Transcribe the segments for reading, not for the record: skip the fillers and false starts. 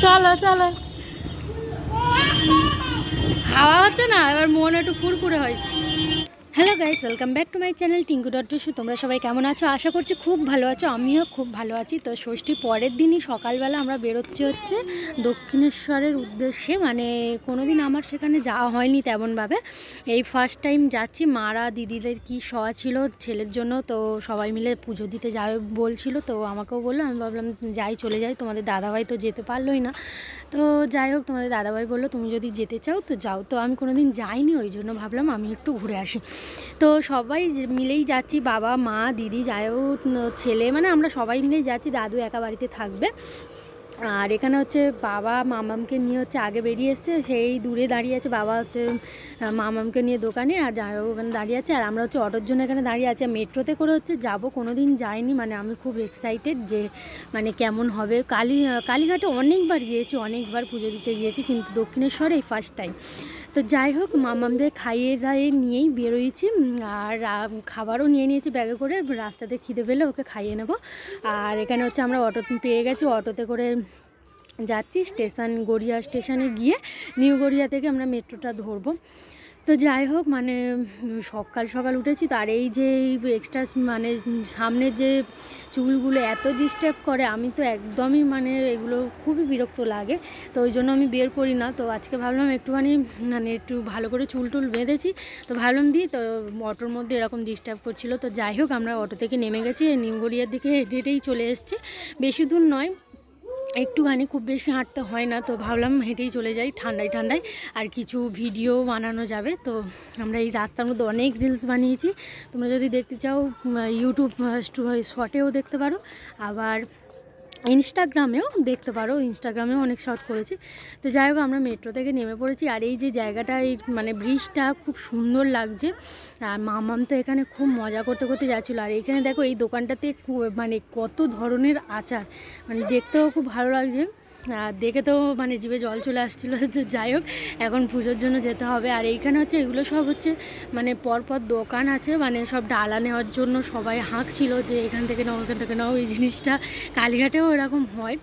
চলো চলো, খাওয়া হচ্ছে না, এবার মন একটু ফুরফুরে হয়েছে। Hello guys, welcome back to my channel টিঙ্কু.টু। তোমরা সবাই কেমন আছো? আশা করছি খুব ভালো আছো, আমিও খুব ভালো আছি। তো ষষ্ঠী পরের দিনই সকালবেলা আমরা বেরোচ্ছি হচ্ছে দক্ষিণেশ্বরের উদ্দেশ্যে। মানে কোনো দিন আমার সেখানে যাওয়া হয়নি তেমনভাবে, এই ফার্স্ট টাইম যাচ্ছি। মারা দিদিদের কি শোয়া ছিল ছেলের জন্য, তো সবাই মিলে পুজো দিতে যাবে বলছিল, তো আমাকেও বললো। আমি ভাবলাম যাই, চলে যাই। তোমাদের দাদাভাই তো যেতে পারলোই না, তো যাই হোক তোমাদের দাদাভাই বললো তুমি যদি যেতে চাও তো যাও। তো আমি কোনো দিন যাইনি, ওই জন্য ভাবলাম আমি একটু ঘুরে আসি। তো সবাই মিলেই যাচ্ছি, বাবা মা দিদি যাই হোক ছেলে, মানে আমরা সবাই মিলেই যাচ্ছি। দাদু একা বাড়িতে থাকবে। আর এখানে হচ্ছে বাবা মামামকে নিয়ে হচ্ছে আগে বেরিয়ে এসছে, সেই দূরে দাঁড়িয়ে আছে। বাবা হচ্ছে মামামকে নিয়ে দোকানে, আর যাই হোক ওখানে দাঁড়িয়ে আছে। আর আমরা হচ্ছে অটোর জন্য এখানে দাঁড়িয়ে আছি। মেট্রোতে করে হচ্ছে যাবো, কোনো দিন যাইনি। মানে আমি খুব এক্সাইটেড যে মানে কেমন হবে। কালীঘাটে অনেকবার গিয়েছি, অনেকবার পুজো দিতে গিয়েছি, কিন্তু দক্ষিণেশ্বরে এই ফার্স্ট টাইম। তো যাই হোক মামামদের খাইয়ে দাইয়ে নিয়েই বেরোইছি, আর খাবারও নিয়ে নিয়েছি ব্যাগে করে। রাস্তাতে খিদে পেলে ওকে খাইয়ে নেব। আর এখানে হচ্ছে আমরা অটো পেয়ে গেছি, অটোতে করে যাচ্ছি গড়িয়া স্টেশনে গিয়ে নিউ গড়িয়া থেকে আমরা মেট্রোটা ধরবো। তো যাই হোক মানে সকাল সকাল উঠেছি, তো আর এই যে এক্সট্রা মানে সামনের যে চুলগুলো এত ডিস্টার্ব করে, আমি তো একদমই মানে এগুলো খুবই বিরক্ত লাগে, তো ওই জন্য আমি বের করি না। তো আজকে ভাবলাম একটুখানি মানে একটু ভালো করে চুল টুল বেঁধেছি, তো ভাবলাম দিই। তো অটোর মধ্যে এরকম ডিস্টার্ব করছিল। তো যাই হোক আমরা অটো থেকে নেমে গেছি, নিউ গড়িয়ার দিকে হেঁটেই চলে এসেছি। বেশি দূর নয়, একটুখানি, খুব বেশি হাঁটতে হয় না। তো ভাবলাম হেঁটেই চলে যাই, ঠান্ডায় ঠান্ডায় আর কিছু ভিডিও বানানো যাবে। তো আমরা এই রাস্তার মধ্যে অনেক রিলস বানিয়েছি, তোমরা যদি দেখতে চাও ইউটিউব শর্টেও দেখতে পারো, আবার ইনস্টাগ্রামেও দেখতে পারো, ইনস্টাগ্রামেও অনেক শর্ট করেছি। তো যাই হোক আমরা মেট্রো থেকে নেমে পড়েছি। আর এই যে জায়গাটা, এই মানে ব্রিজটা খুব সুন্দর লাগছে। আর মামাম তো এখানে খুব মজা করতে করতে যাচ্ছিলো। আর এইখানে দেখো এই দোকানটাতে মানে কত ধরনের আচার, মানে দেখতেও খুব ভালো লাগছে। আর দেখে তো মানে জিভে জল চলে আসছিলো। তো যাই হোক এখন পুজোর জন্য যেতে হবে। আর এইখানে হচ্ছে এগুলো সব হচ্ছে মানে পরপর দোকান আছে, মানে সব ডালা নেওয়ার জন্য সবাই হাঁকছিল যে এখান থেকে নাও এখান থেকে নাও। এই জিনিসটা কালীঘাটেও এরকম হয়।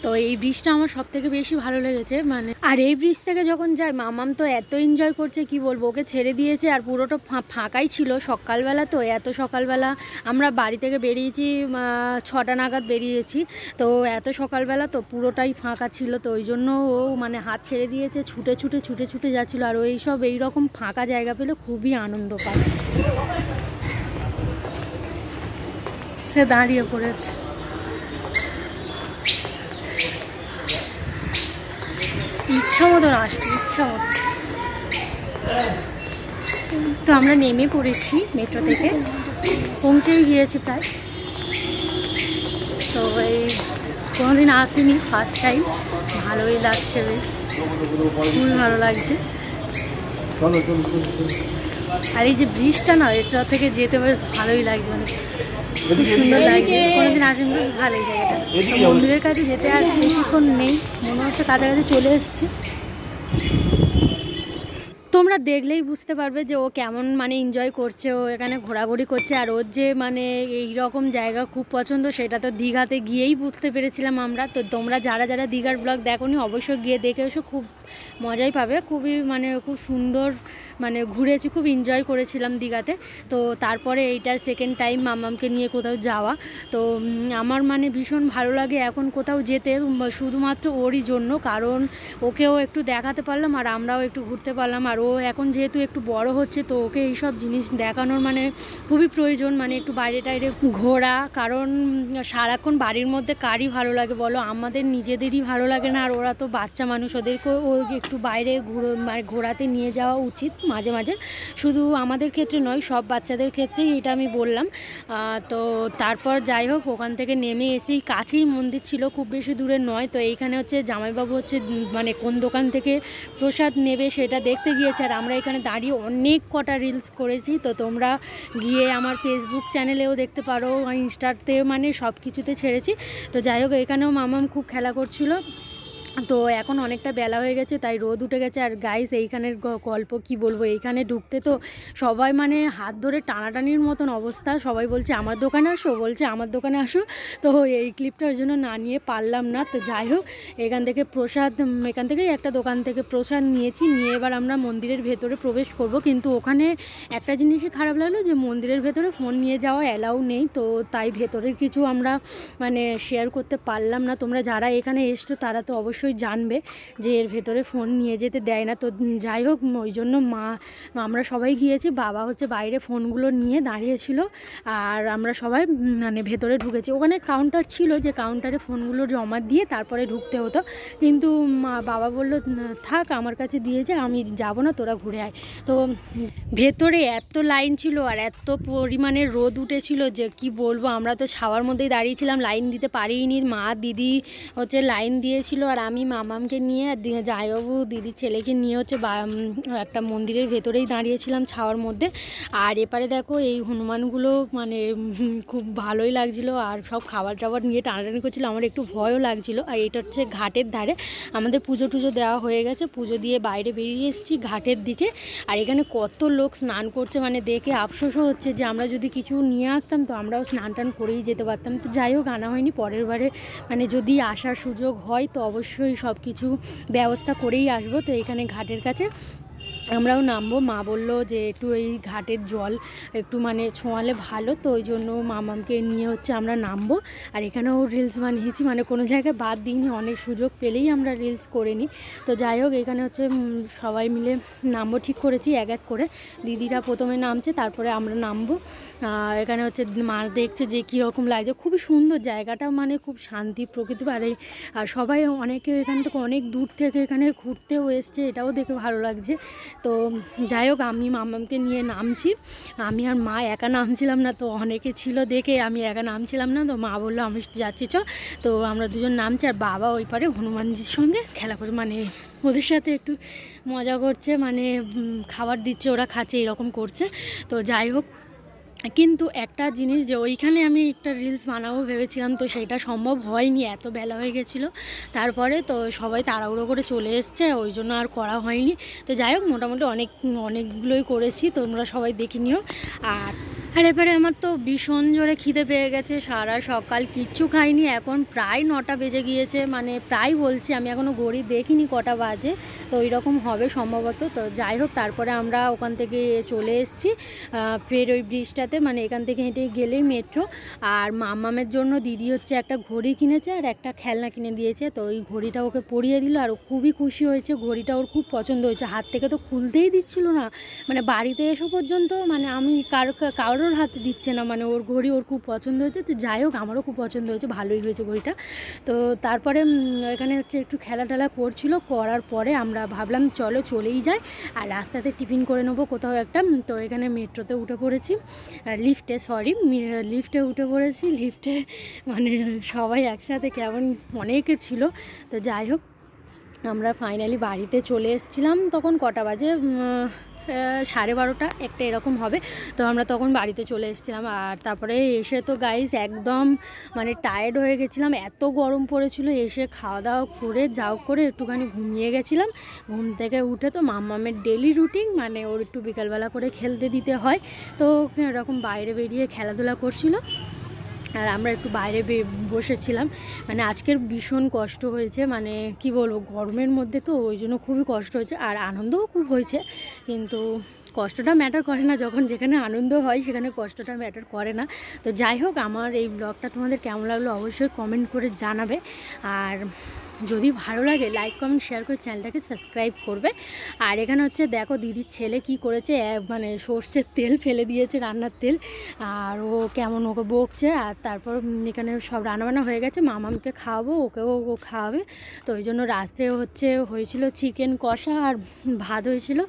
তো এই ব্রিজটা আমার সব থেকে বেশি ভালো লেগেছে। মানে আর এই ব্রিজ থেকে যখন যাই মামাম তো এত এনজয় করছে কি বলবো, ওকে ছেড়ে দিয়েছে আর পুরোটা ফাঁকাই ছিল। সকালবেলা তো এত সকালবেলা আমরা বাড়ি থেকে বেরিয়েছি 6টা নাগাদ বেরিয়েছি, তো এত সকালবেলা তো পুরোটাই ফাঁকা ছিল। তো ওই জন্য ও মানে হাত ছেড়ে দিয়েছে, ছুটে ছুটে ছুটে ছুটে যাচ্ছিলো। আর ওই সব এইরকম ফাঁকা জায়গা পেলে খুবই আনন্দ পায়। সে দাঁড়িয়ে পড়েছে। ইচ্ছা মতন আসবে, ইচ্ছা মতো। তো আমরা নেমে পড়েছি মেট্রো থেকে, পৌঁছেই গিয়েছি প্রায়। তো এই কোনোদিন আসিনি, ফার্স্ট টাইম, ভালোই লাগছে, বেশ খুবই ভালো লাগছে। আর এই যে ব্রিজটা না, এটা থেকে যেতে বেশ ভালোই লাগছে, মানে খুব সুন্দর লাগছে। কোনোদিন আসেনি, বেশ ভালোই জায়গাটা। মন্দিরের কাছে যেতে আর বেশিক্ষণ নেই, মনে হচ্ছে কাছাকাছি চলে এসেছি। তোমরা দেখলেই বুঝতে পারবে যে ও কেমন মানে এনজয় করছে, ও এখানে ঘোরাঘুরি করছে। আর ওর যে মানে এই রকম জায়গা খুব পছন্দ, সেটা তো দীঘাতে গিয়েই বুঝতে পেরেছিলাম আমরা। তো তোমরা যারা যারা দীঘার ব্লগ দেখোনি অবশ্যই গিয়ে দেখে এসো, খুব মজাই পাবে। খুবই মানে খুব সুন্দর, মানে ঘুরেছি, খুব এনজয় করেছিলাম দীঘাতে। তো তারপরে এইটা সেকেন্ড টাইম মামামকে নিয়ে কোথাও যাওয়া। তো আমার মানে ভীষণ ভালো লাগে এখন কোথাও যেতে, শুধুমাত্র ওরই জন্য, কারণ ওকেও একটু দেখাতে পারলাম আর আমরাও একটু ঘুরতে পারলাম। আর ও এখন যেহেতু একটু বড় হচ্ছে, তো ওকে এইসব জিনিস দেখানোর মানে খুবই প্রয়োজন, মানে একটু বাইরে টাইরে ঘোরা। কারণ সারাক্ষণ বাড়ির মধ্যে কারই ভালো লাগে বলো, আমাদের নিজেদেরই ভালো লাগে না। আর ওরা তো বাচ্চা মানুষ, ওদেরকেও একটু বাইরে ঘোরাতে নিয়ে যাওয়া উচিত মাঝে মাঝে, শুধু আমাদের ক্ষেত্রে নয়, সব বাচ্চাদের ক্ষেত্রেই এটা আমি বললাম। তো তারপর যাই হোক ওখান থেকে নেমে এসেই কাছেই মন্দির ছিল, খুব বেশি দূরে নয়। তো এইখানে হচ্ছে জামাইবাবু হচ্ছে মানে কোন দোকান থেকে প্রসাদ নেবে সেটা দেখতে গিয়েছে। আর আমরা এখানে দাঁড়িয়ে অনেক কটা রিলস করেছি, তো তোমরা গিয়ে আমার ফেসবুক চ্যানেলেও দেখতে পারো, ইনস্টাতে, মানে সব কিছুতে ছেড়েছি। তো যাই হোক এখানেও মামাম খুব খেলা করছিল। তো এখন অনেকটা বেলা হয়ে গেছে, তাই রোদ উঠে গেছে। আর গাইস এইখানের গল্প কি বলবো, এইখানে ঢুকতে তো সবাই মানে হাত ধরে টানাটানির মতন অবস্থা। সবাই বলছে আমার দোকানে আসো, বলছে আমার দোকানে আসো। তো এই ক্লিপটা ওই জন্য না নিয়ে পারলাম না। তো যাই হোক, এখান থেকে প্রসাদ, এখান থেকেই একটা দোকান থেকে প্রসাদ নিয়েছি, নিয়ে এবার আমরা মন্দিরের ভেতরে প্রবেশ করব। কিন্তু ওখানে একটা জিনিসই খারাপ লাগলো যে মন্দিরের ভেতরে ফোন নিয়ে যাওয়া অ্যালাউ নেই। তো তাই ভেতরের কিছু আমরা মানে শেয়ার করতে পারলাম না। তোমরা যারা এখানে এসছো তারা তো অবশ্যই জানবে যে এর ভেতরে ফোন নিয়ে যেতে দেয় না। তো যাই হোক, ওই জন্য আমরা সবাই গিয়েছি। বাবা হচ্ছে বাইরে ফোনগুলো নিয়ে দাঁড়িয়েছিল, আর আমরা সবাই মানে ভেতরে ঢুকেছি। ওখানে কাউন্টার ছিল, যে কাউন্টারে ফোনগুলো জমা দিয়ে তারপরে ঢুকতে হতো। কিন্তু বাবা বলল থাক, আমার কাছে দিয়েছে, আমি যাব না, তোরা ঘুরে আয়। তো ভেতরে এত লাইন ছিল আর এত পরিমাণে রোদ উঠেছিল যে কি বলবো। আমরা তো ছাওয়ার মধ্যেই দাঁড়িয়েছিলাম, লাইন দিতে পারিনি। মা দিদি হচ্ছে লাইন দিয়েছিল, আর আমি মামামকে নিয়ে জামাইবাবু দিদির ছেলেকে নিয়ে হচ্ছে একটা মন্দিরের ভেতরেই দাঁড়িয়েছিলাম ছাওয়ার মধ্যে। আর এপারে দেখো এই হনুমানগুলো মানে খুব ভালোই লাগছিলো, আর সব খাবার টাবার নিয়ে টানাটানি করছিলো। আমার একটু ভয়ও লাগছিলো। আর এটা হচ্ছে ঘাটের ধারে, আমাদের পুজো টুজো দেওয়া হয়ে গেছে, পুজো দিয়ে বাইরে বেরিয়ে এসেছি ঘাটের দিকে। আর এখানে কত লোক স্নান করছে, মানে দেখে আফসোসও হচ্ছে যে আমরা যদি কিছু নিয়ে আসতাম তো আমরাও স্নান টান করেই যেতে পারতাম। তো যাই হোক, আনা হয়নি। পরের বারে মানে যদি আসার সুযোগ হয় তো অবশ্যই সব কিছু ব্যবস্থা করেই আসবো। তো এখানে ঘাটের কাছে আমরাও নামবো। মা বললো যে একটু এই ঘাটের জল একটু মানে ছোঁয়ালে ভালো, তো ওই জন্য মামামকে নিয়ে হচ্ছে আমরা নামবো। আর এখানেও রিলস বানিয়েছি, মানে কোনো জায়গায় বাদ দিইনি, অনেক সুযোগ পেলেই আমরা রিলস করে নিই। তো যাই হোক, এখানে হচ্ছে সবাই মিলে নামবো ঠিক করেছি এক এক করে। দিদিরা প্রথমে নামছে, তারপরে আমরা নামবো। এখানে হচ্ছে মা দেখছে যে কীরকম লাগছে। খুবই সুন্দর জায়গাটা, মানে খুব শান্তি প্রকৃতি। আর সবাই অনেকে এখান থেকে অনেক দূর থেকে এখানে ঘুরতেও এসছে, এটাও দেখে ভালো লাগছে। তো যাই হোক, আমি মামামকে নিয়ে নামছি। আমি আর মা একা নামছিলাম না, তো অনেকে ছিল দেখে আমি একা নামছিলাম না। তো মা বললো আমি যাচ্ছি চ। তো আমরা দুজন নামছি, আর বাবা ওই পারে হনুমানজির সঙ্গে খেলা করছে, মানে ওদের সাথে একটু মজা করছে, মানে খাবার দিচ্ছে, ওরা খাচ্ছে, এরকম করছে। তো যাই হোক, কিন্তু একটা জিনিস যে ওইখানে আমি একটা রিলস বানাবো ভেবেছিলাম, তো সেটা সম্ভব হয়নি, এত বেলা হয়ে গেছিলো। তারপরে তো সবাই তাড়াহুড়ো করে চলে এসছে, ওই জন্য আর করা হয়নি। তো যাই হোক, মোটামুটি অনেকগুলোই করেছি, তোমরা সবাই দেখে নিও। আর এবারে আমার তো ভীষণ জোরে খিদে পেয়ে গেছে, সারা সকাল কিচ্ছু খাইনি, এখন প্রায় 9টা বেজে গিয়েছে, মানে প্রায় বলছি, আমি এখনও ঘড়ি দেখিনি কটা বাজে, তো ওই রকম হবে সম্ভবত। তো যাই হোক, তারপরে আমরা ওখান থেকে চলে এসেছি ফের ওই ব্রিজটাতে, মানে এখান থেকে হেঁটে গেলেই মেট্রো। আর মামামের জন্য দিদি হচ্ছে একটা ঘড়ি কিনেছে আর একটা খেলনা কিনে দিয়েছে, তো ওই ঘড়িটা ওকে পরিয়ে দিল, আর ও খুবই খুশি হয়েছে। ঘড়িটা ওর খুব পছন্দ হয়েছে, হাত থেকে তো খুলতেই দিচ্ছিল না, মানে বাড়িতে এসো পর্যন্ত মানে আমি কারোর হাতে দিচ্ছে না, মানে ওর ঘড়ি ওর খুব পছন্দ হয়েছে। তো যাই হোক, আমারও খুব পছন্দ হয়েছে, ভালোই হয়েছে ঘড়িটা। তো তারপরে এখানে হচ্ছে একটু খেলা টেলা করছিল, করার পরে আমরা ভাবলাম চলো চলেই যাই, আর রাস্তাতে টিফিন করে নেবো কোথাও একটা। তো এখানে মেট্রোতে উঠে পড়েছি, লিফটে উঠে পড়েছি। লিফটে মানে সবাই একসাথে কেমন অনেকে ছিল। তো যাই হোক, আমরা ফাইনালি বাড়িতে চলে এসেছিলাম। তখন কটা বাজে, 12:30 একটা এরকম হবে। তো আমরা তখন বাড়িতে চলে এসেছিলাম। আর তারপরে এসে তো গাইস একদম মানে টায়ার্ড হয়ে গেছিলাম, এত গরম পড়েছিল। এসে খাওয়া দাওয়া করে করে একটুখানি ঘুমিয়ে গেছিলাম। ঘুম থেকে উঠে তো মাম্মামের ডেলি রুটিন, মানে ওর একটু বিকালবেলা করে খেলতে দিতে হয়, তো এরকম বাইরে বেরিয়ে খেলাধুলা করছিল, আর আমরা একটু বাইরে বসেছিলাম। মানে আজকের ভীষণ কষ্ট হয়েছে, মানে কি বলবো, গরমের মধ্যে তো ওই জন্য খুবই কষ্ট হয়েছে, আর আনন্দও খুব হয়েছে। কিন্তু কষ্টটা ম্যাটার করে না, যখন যেখানে আনন্দ হয় সেখানে কষ্টটা ম্যাটার করে না। তো যাই হোক, আমার এই ব্লগটা তোমাদের কেমন লাগলো অবশ্যই কমেন্ট করে জানাবে। আর যদি ভালো লাগে লাইক কমেন্ট শেয়ার করে চ্যানেলটাকে সাবস্ক্রাইব করবে। আর এখানে হচ্ছে দেখো দিদির ছেলে কি করেছে, মানে সর্ষের তেল ফেলে দিয়েছে, রান্নার তেল, আর ও কেমন ওকে বকছে। আর তারপর এখানে সব রান্নাবান্না হয়ে গেছে, মামামকে খাওয়াবো, ওকেও ও খাওয়াবে। তো ওই জন্য রাত্রে হয়েছিল চিকেন কষা আর ভাত হয়েছিল,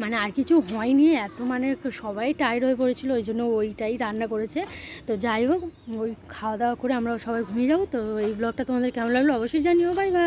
মানে আর কিছু হয়নি, এত মানে সবাই টায়ার্ড হয়ে পড়েছিল, ওই জন্য ওইটাই রান্না করেছে। তো যাই হোক, ওই খাওয়া দাওয়া করে আমরা সবাই ঘুমিয়ে যাবো। তো এই ব্লগটা তোমাদের কেমন লাগলো অবশ্যই জানিও। Bye bye.